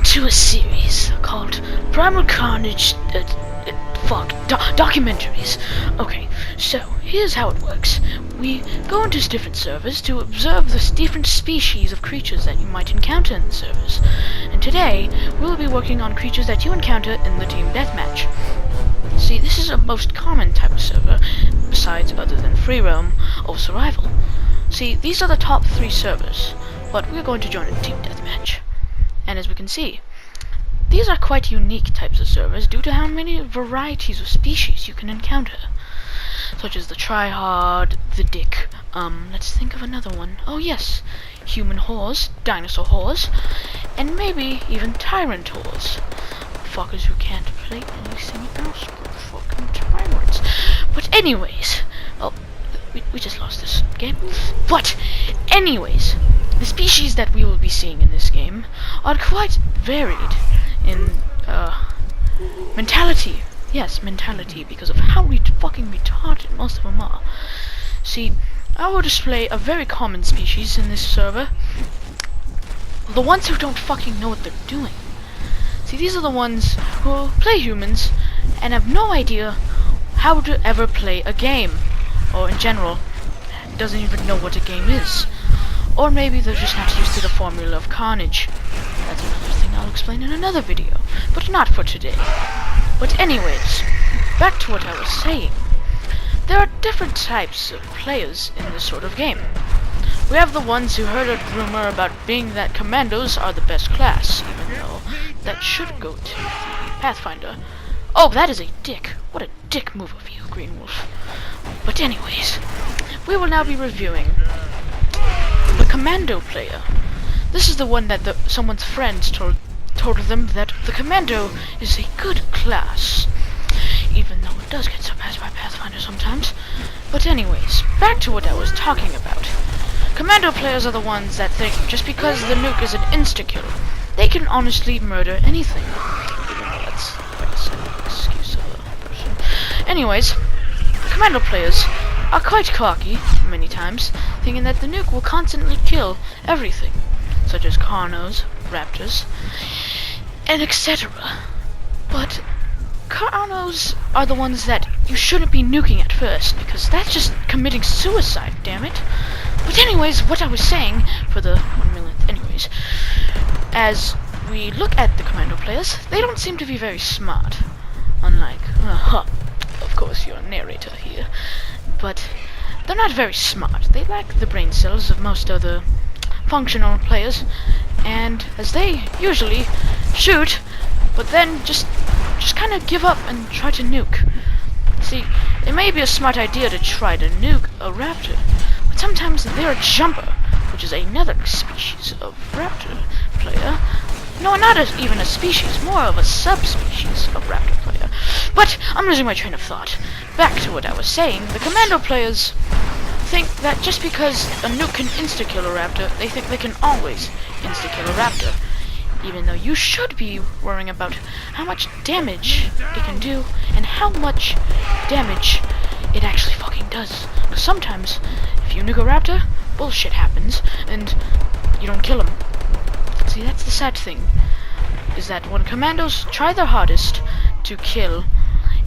to a series called Primal Carnage Documentaries. Okay, so here's how it works. We go into different servers to observe the different species of creatures that you might encounter in the servers. And today, we'll be working on creatures that you encounter in the team deathmatch. See, this is a most common type of server, besides other than free roam or survival. See, these are the top 3 servers, but we're going to join a team deathmatch. And as we can see, these are quite unique types of servers due to how many varieties of species you can encounter. Such as the tryhard, the dick, let's think of another one. Oh yes, human whores, dinosaur whores, and maybe even tyrant whores. Fuckers who can't play anything else but fucking tyrants. But anyways, oh, we just lost this game. But anyways, the species that we will be seeing in this game are quite varied in mentality. Yes, mentality, because of how fucking retarded most of them are. See, I will display a very common species in this server. The ones who don't fucking know what they're doing. See, these are the ones who play humans and have no idea how to ever play a game. Or in general, doesn't even know what a game is. Or maybe they're just not used to the formula of carnage. That's another thing I'll explain in another video, but not for today. But anyways, back to what I was saying. There are different types of players in this sort of game. We have the ones who heard a rumor about being that commandos are the best class, even though that should go to the Pathfinder. Oh, that is a dick. What a dick move of you, Green Wolf. But anyways, we will now be reviewing the commando player. This is the one that someone's friends told them that the commando is a good class, even though it does get surpassed by Pathfinder sometimes. But anyways, back to what I was talking about. Commando players are the ones that think just because the nuke is an insta-kill, they can honestly murder anything. Even though that's quite a sad excuse of a person. Anyways, commando players are quite cocky, many times, thinking that the nuke will constantly kill everything, such as Carnos, Raptors, and etc. But Carnos are the ones that you shouldn't be nuking at first, because that's just committing suicide, damn it. But anyways, what I was saying, for the 1 millionth anyways, as we look at the commando players, they don't seem to be very smart. Unlike, of course you're a narrator here, but they're not very smart. They lack the brain cells of most other functional players, and as they usually shoot, but then just kind of give up and try to nuke. See, it may be a smart idea to try to nuke a raptor, but sometimes they're a jumper, which is another species of raptor player. No, not even a species, more of a subspecies of raptor player. But I'm losing my train of thought. Back to what I was saying, the commando players think that just because a nuke can insta-kill a raptor, they think they can always insta-kill a raptor. Even though you should be worrying about how much damage it can do and how much damage it actually fucking does. Because sometimes, if you nuke a raptor, bullshit happens, and you don't kill him. See, that's the sad thing, is that when commandos try their hardest to kill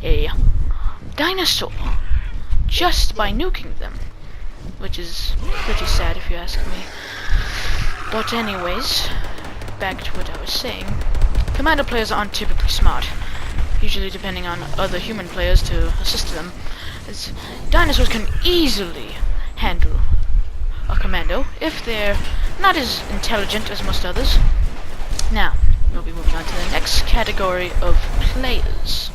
a dinosaur just by nuking them, which is pretty sad if you ask me. But anyways, back to what I was saying. Commando players aren't typically smart, usually depending on other human players to assist them, as dinosaurs can easily handle a commando if they're not as intelligent as most others. Now, we'll be moving on to the next category of players.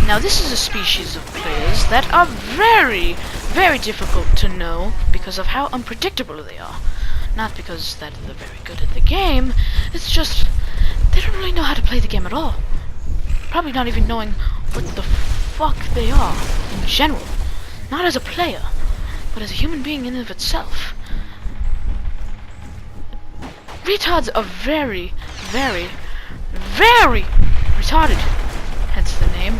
Now, this is a species of players that are very, very difficult to know because of how unpredictable they are. Not because that they're very good at the game, it's just they don't really know how to play the game at all. Probably not even knowing what the fuck they are in general. Not as a player, but as a human being in and of itself. Retards are very, very, very retarded, hence the name,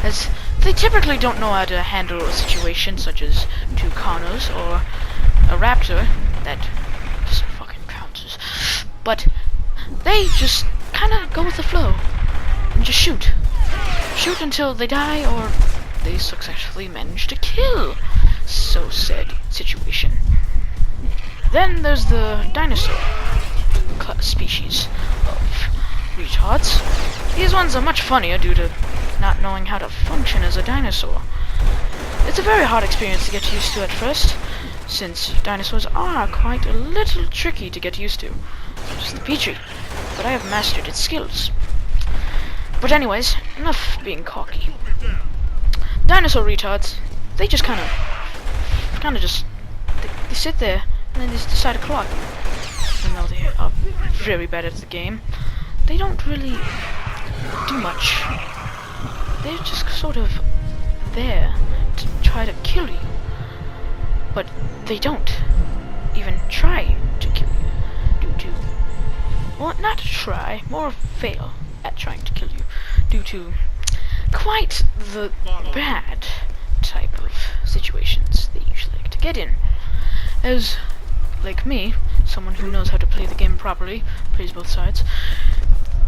as they typically don't know how to handle a situation such as 2 Carnos or a raptor that just fucking pounces. But they just kind of go with the flow and just shoot. Shoot until they die or they successfully manage to kill. So sad situation. Then there's the dinosaur species of retards. These ones are much funnier due to not knowing how to function as a dinosaur. It's a very hard experience to get used to at first, since dinosaurs are quite a little tricky to get used to, such as the Petrie, but I have mastered its skills. But anyways, enough being cocky. Dinosaur retards, they just kind of just, they sit there and then they just decide to clock. Even though they are very bad at the game, they don't really do much. They're just sort of there to try to kill you. But they don't even try to kill you due to, well, not try, more fail at trying to kill you due to quite the bad type of situations they usually like to get in. As, like me, someone who knows how to play the game properly, plays both sides,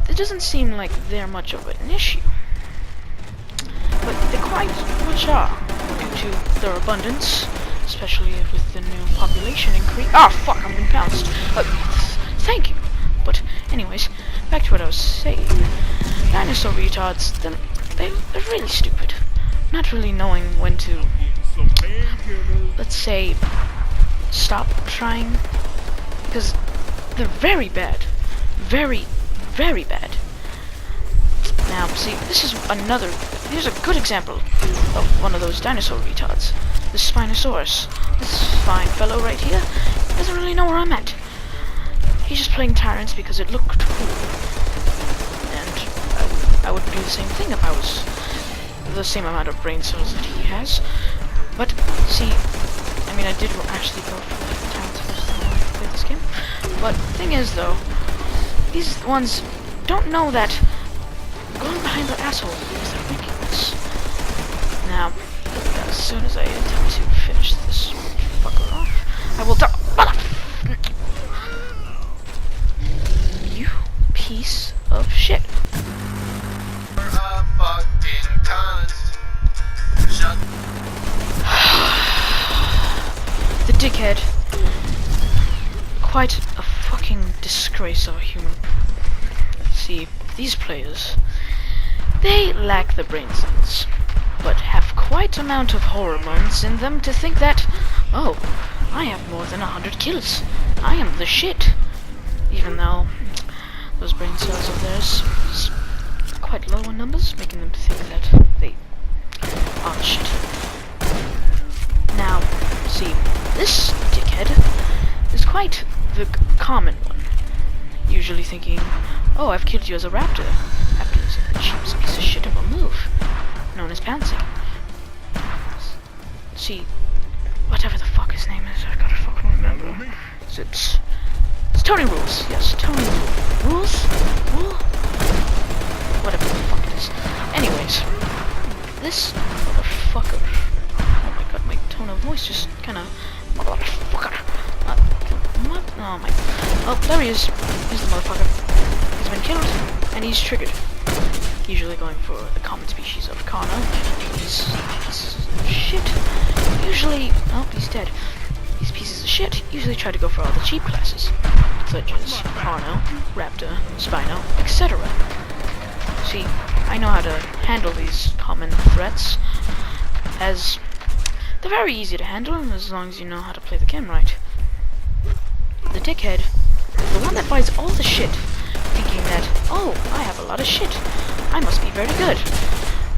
it doesn't seem like they're much of an issue. But they quite much are, due to their abundance, especially with the new population increase. Ah, fuck, I'm being pounced. Thank you. But anyways, back to what I was saying. Dinosaur retards, they're really stupid. Not really knowing when to, let's say, stop trying. Because they're very bad. Very, very bad. Now, see, here's a good example of one of those dinosaur retards. The Spinosaurus. This fine fellow right here doesn't really know where I'm at. He's just playing tyrants because it looked cool. And I would do the same thing if I was the same amount of brain cells that he has. But, see, I mean, I did actually go for tyrants first time I played this game. But, thing is, though, these ones don't know that going behind their asshole is their weakness. Now, as soon as I attempt to finish this fucker off, I will die. You piece of shit. The dickhead. Quite a fucking disgrace of a human. See, these players, they lack the brain cells, but have quite amount of hormones in them to think that, oh, I have more than 100 kills. I am the shit. Even though those brain cells of theirs is quite low in numbers, making them think that they are shit. Now, see, this dickhead is quite the common one. Usually thinking, oh, I've killed you as a raptor, after using the cheapest piece of shit of a move, known as pouncing. See, whatever the fuck his name is, I gotta fucking remember. It's Tony Rules, yes, Tony Rules? Rule? Whatever the fuck it is. Anyways, this motherfucker, oh my god, my tone of voice just kinda, motherfucker. What? Oh my, oh, there he is. Here's the motherfucker. He's been killed, and he's triggered. Usually going for the common species of Carno. He's pieces of shit. Usually, oh, he's dead. These pieces of shit usually try to go for all the cheap classes, such as Carno, Raptor, Spino, etc. See, I know how to handle these common threats, as they're very easy to handle as long as you know how to play the game right. The dickhead, the one that buys all the shit, thinking that, oh, I have a lot of shit, I must be very good.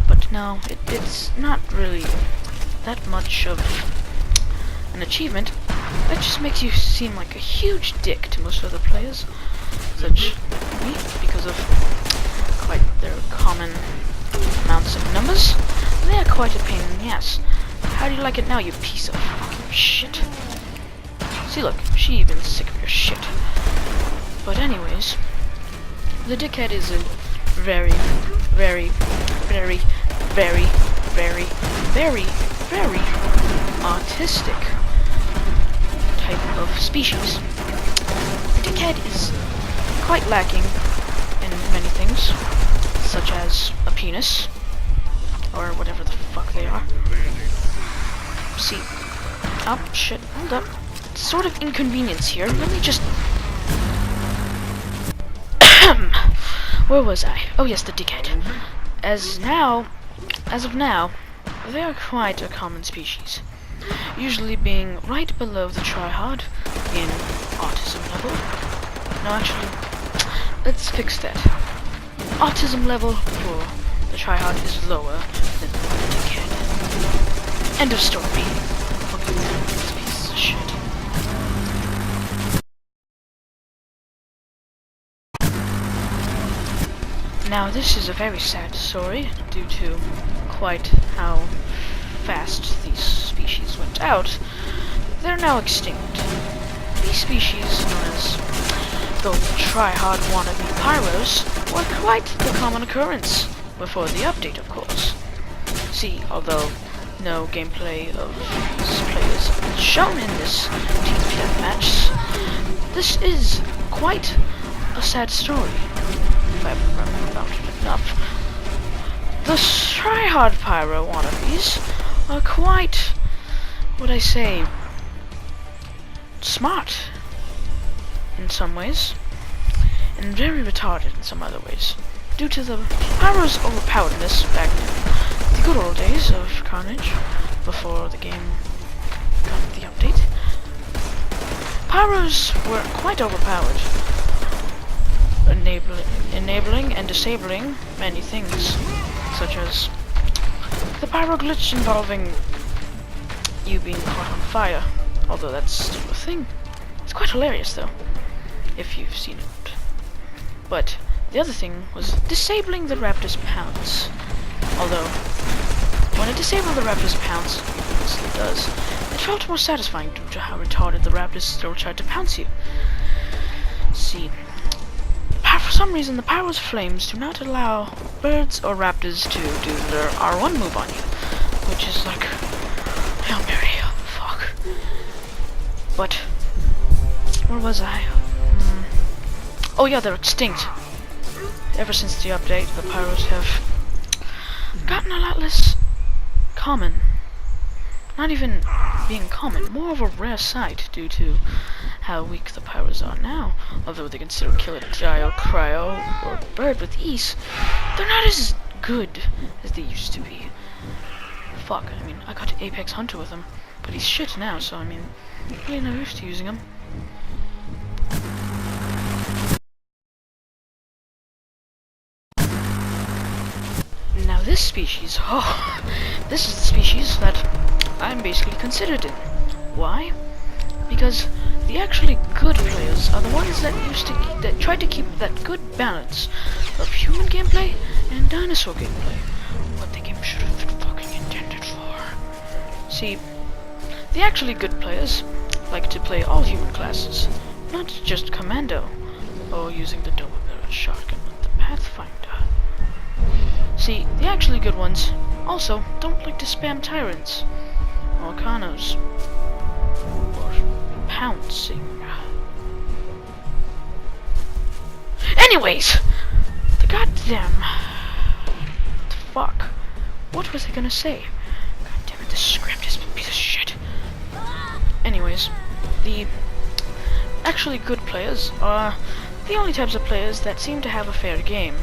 But no, it's not really that much of an achievement. That just makes you seem like a huge dick to most other players, such as me, because of quite their common amounts of numbers. They are quite a pain in the ass. How do you like it now, you piece of fucking shit? See, look, she even sick of your shit. But anyways, the dickhead is a very, very, very, very, very, very, very autistic type of species, Dickhead is quite lacking in many things, such as a penis, or whatever the fuck they are. See, oh shit, hold up. Sort of inconvenience here. Let me just... Where was I? Oh yes, the Dickhead. As of now, they are quite a common species, usually being right below the tryhard in autism level. No, actually, let's fix that. Autism level for the tryhard is lower than the Dickhead. End of story. Fucking this piece of shit. Now this is a very sad story due to quite how fast these species went out. They're now extinct. These species, known as the try-hard wannabe pyros, were quite the common occurrence before the update, of course. See, although no gameplay of these players is shown in this TDM match, this is quite a sad story, if I remember about it enough. The try-hard pyro wannabes are quite, would I say, smart in some ways, and very retarded in some other ways, due to the pyro's overpoweredness back in the good old days of Carnage, before the game got the update. Pyros were quite overpowered, enabling and disabling many things, such as the pyro glitch involving you being caught on fire, although that's still a thing. It's quite hilarious though, if you've seen it. But the other thing was disabling the raptor's pounce, although when it disabled the raptor's pounce, it still does, it felt more satisfying due to how retarded the raptors still tried to pounce you. See, for some reason the pyro's flames do not allow birds or raptors to do their R1 move on you, which is like, Hail Mary, fuck. But, where was I? Oh yeah, they're extinct. Ever since the update, the pyros have gotten a lot less common. Not even being common, more of a rare sight due to how weak the pyros are now. Although they can still kill a Dio, Cryo, or bird with ease, they're not as good as they used to be. Fuck, I mean, I got Apex Hunter with him, but he's shit now, so I mean, really no use to using him. Now this species, this is the species that I'm basically considered in. Why? Because the actually good players are the ones that tried to keep that good balance of human gameplay and dinosaur gameplay. What the game should have been fucking intended for. See, the actually good players like to play all human classes, not just Commando, or using the double-barreled shotgun with the Pathfinder. See, the actually good ones also don't like to spam tyrants, or Kanos, or pouncing. Anyways, the goddamn... the fuck? What was I gonna say? God damn it, this script is a piece of shit. Anyways, the actually good players are the only types of players that seem to have a fair game.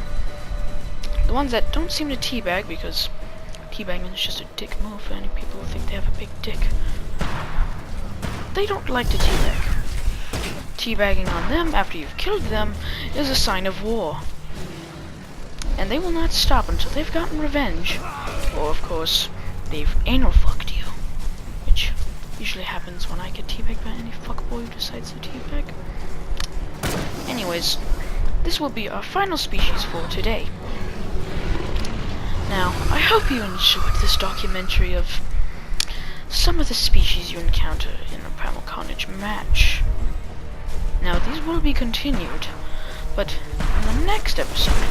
The ones that don't seem to teabag, because teabagging is just a dick move for any people who think they have a big dick. They don't like to teabag. Teabagging on them after you've killed them is a sign of war. And they will not stop until they've gotten revenge. Or, of course, they've anal fucked you. Which usually happens when I get teabagged by any fuckboy who decides to teabag. Anyways, this will be our final species for today. Now, I hope you enjoyed this documentary of some of the species you encounter in a Primal Carnage match. Now, these will be continued, but in the next episode,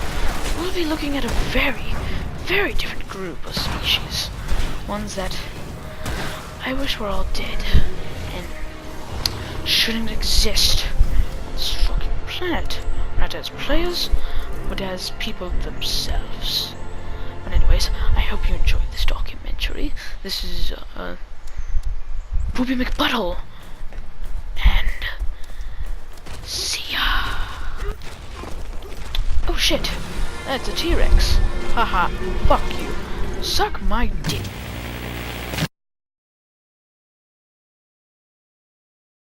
we'll be looking at a very, very different group of species. Ones that I wish were all dead and shouldn't exist on this fucking planet. Not as players, but as people themselves. But anyways, I hope you enjoyed this documentary. This is, Booby McButtle. And see ya. Oh shit, that's a T-Rex. Haha, fuck you. Suck my dick.